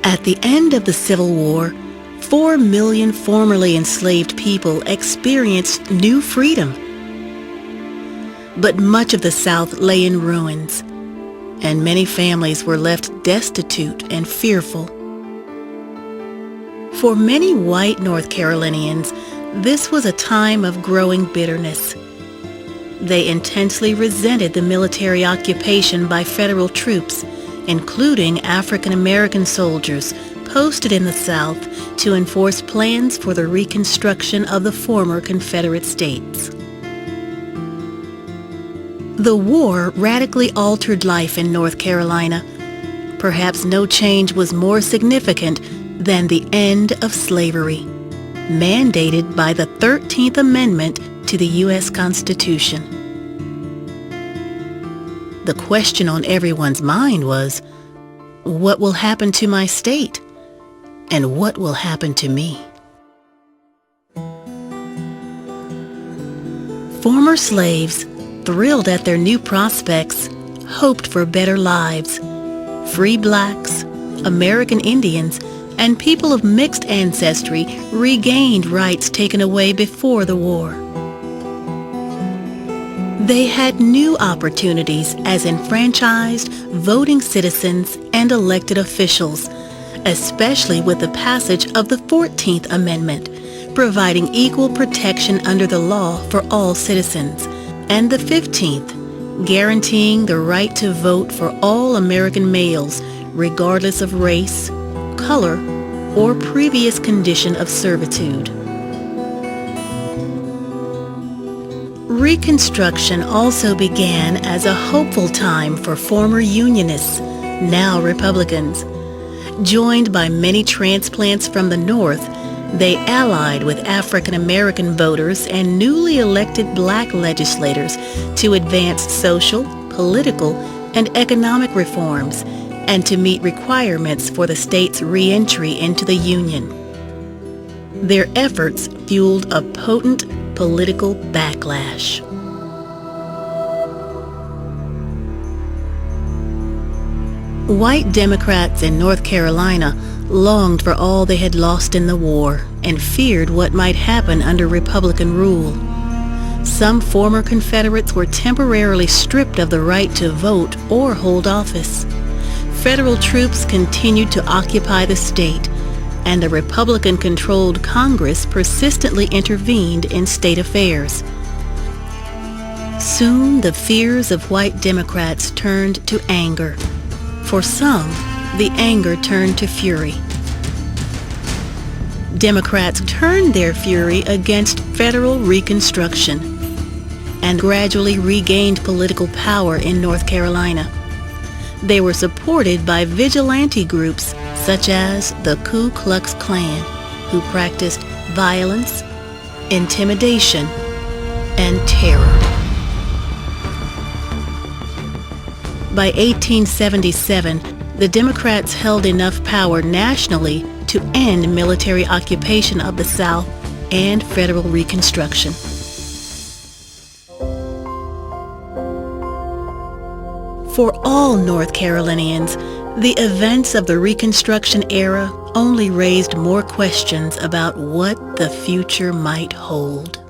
At the end of the Civil War, 4 million formerly enslaved people experienced new freedom. But much of the South lay in ruins, and many families were left destitute and fearful. For many white North Carolinians, this was a time of growing bitterness. They intensely resented the military occupation by federal troops, including African American soldiers posted in the South to enforce plans for the reconstruction of the former Confederate states. The war radically altered life in North Carolina. Perhaps no change was more significant than the end of slavery, mandated by the 13th Amendment to the U.S. Constitution. The question on everyone's mind was, what will happen to my state? And what will happen to me? Former slaves, thrilled at their new prospects, hoped for better lives. Free blacks, American Indians, and people of mixed ancestry regained rights taken away before the war. They had new opportunities as enfranchised, voting citizens and elected officials, especially with the passage of the 14th Amendment, providing equal protection under the law for all citizens, and the 15th, guaranteeing the right to vote for all American males, regardless of race, color, or previous condition of servitude. Reconstruction also began as a hopeful time for former Unionists, now Republicans. Joined by many transplants from the North, they allied with African American voters and newly elected black legislators to advance social, political, and economic reforms and to meet requirements for the state's re-entry into the Union. Their efforts fueled a potent political backlash. White Democrats in North Carolina longed for all they had lost in the war and feared what might happen under Republican rule. Some former Confederates were temporarily stripped of the right to vote or hold office. Federal troops continued to occupy the state, and a Republican-controlled Congress persistently intervened in state affairs. Soon, the fears of white Democrats turned to anger. For some, the anger turned to fury. Democrats turned their fury against federal Reconstruction and gradually regained political power in North Carolina. They were supported by vigilante groups such as the Ku Klux Klan, who practiced violence, intimidation, and terror. By 1877, the Democrats held enough power nationally to end military occupation of the South and federal Reconstruction. For all North Carolinians, the events of the Reconstruction era only raised more questions about what the future might hold.